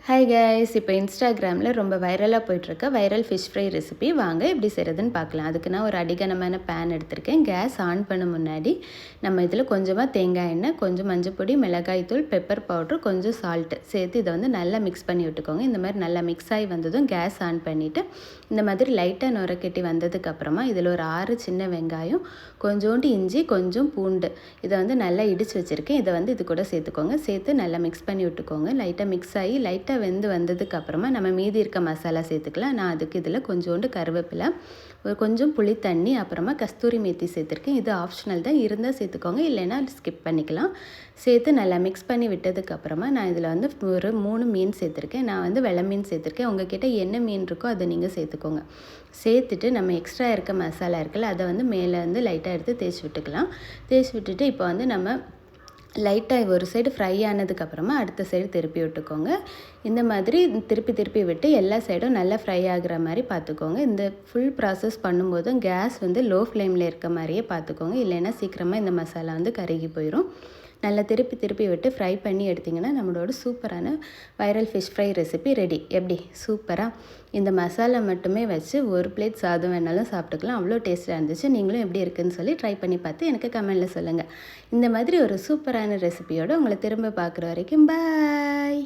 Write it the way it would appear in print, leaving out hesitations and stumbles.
Hi guys, இப்போ இன்ஸ்டாகிராமில் ரொம்ப வைரலாக போயிட்டுருக்க வைரல் ஃபிஷ் ஃப்ரை ரெசிபி வாங்க எப்படி செய்கிறதுன்னு பார்க்கலாம். அதுக்கு நான் ஒரு அடிகனமான பேன் எடுத்திருக்கேன். கேஸ் ஆன் பண்ண முன்னாடி நம்ம இதில் கொஞ்சமாக தேங்காய் எண்ணெய், கொஞ்சம் மஞ்சப்பொடி, மிளகாய்த்தூள், பெப்பர் பவுட்ரு, கொஞ்சம் சால்ட்டு சேர்த்து இதை வந்து நல்லா மிக்ஸ் பண்ணி விட்டுக்கோங்க. இந்த மாதிரி நல்லா மிக்ஸ் ஆகி வந்ததும் கேஸ் ஆன் பண்ணிவிட்டு இந்த மாதிரி லைட்டாக நுரக்கட்டி வந்ததுக்கப்புறமா இதில் ஒரு 6 சின்ன வெங்காயம், கொஞ்சோண்டு இஞ்சி, கொஞ்சம் பூண்டு இதை வந்து நல்லா இடித்து வச்சுருக்கேன். இதை வந்து இது கூட சேர்த்துக்கோங்க. சேர்த்து நல்லா மிக்ஸ் பண்ணி விட்டுக்கோங்க. லைட்டாக மிக்ஸ் ஆகி லைட்டாக வெந்து வந்ததுக்கு அப்புறமா நம்ம மீதி இருக்க மசாலா சேர்த்துக்கலாம். நான் அதுக்கு இதில் கொஞ்சோண்டு கருவேப்பிலை, ஒரு கொஞ்சம் புளி தண்ணி, அப்புறமா கஸ்தூரி மேத்தி சேர்த்துருக்கேன். இது ஆப்ஷனல் தான், இருந்தால் சேர்த்துக்கோங்க, இல்லைன்னா ஸ்கிப் பண்ணிக்கலாம். சேர்த்து நல்லா மிக்ஸ் பண்ணி விட்டதுக்கப்புறமா நான் இதில் வந்து ஒரு 3 மீன் சேர்த்துருக்கேன். நான் வந்து வெள்ளை மீன் சேர்த்துருக்கேன். உங்ககிட்ட என்ன மீன் இருக்கோ அதை நீங்கள் சேர்த்துக்கோங்க. சேர்த்துட்டு நம்ம எக்ஸ்ட்ரா இருக்க மசாலா இருக்குல்ல, அதை வந்து மேலே வந்து லைட்டாக எடுத்து தேய்ச்சி விட்டுக்கலாம். தேய்ச்சி விட்டுட்டு இப்போ வந்து நம்ம லைட்டாக ஒரு சைடு ஃப்ரை ஆனதுக்கப்புறமா அடுத்த சைடு திருப்பி விட்டுக்கோங்க. இந்த மாதிரி திருப்பி திருப்பி விட்டு எல்லா சைடும் நல்லா ஃப்ரை ஆகிற மாதிரி பார்த்துக்கோங்க. இந்த ஃபுல் ப்ராசஸ் பண்ணும்போதும் கேஸ் வந்து லோ ஃப்ளேமில் இருக்க மாதிரியே பார்த்துக்கோங்க, இல்லைன்னா சீக்கிரமாக இந்த மசாலா வந்து கருகி போயிடும். நல்லா திருப்பி திருப்பி விட்டு ஃப்ரை பண்ணி எடுத்திங்கன்னா நம்மளோட சூப்பரான viral fish fry recipe ready. எப்படி சூப்பராக இந்த மசாலா மட்டுமே வச்சு ஒரு பிளேட் சாதம் வேணாலும் சாப்பிட்டுக்கலாம். அவ்வளோ டேஸ்ட்டாக இருந்துச்சு. நீங்களும் எப்படி இருக்குதுன்னு சொல்லி ட்ரை பண்ணி பார்த்து எனக்கு கமெண்டில் சொல்லுங்கள். இந்த மாதிரி ஒரு சூப்பரான ரெசிபியோடு உங்களை திரும்ப பார்க்குற வரைக்கும் பாய்.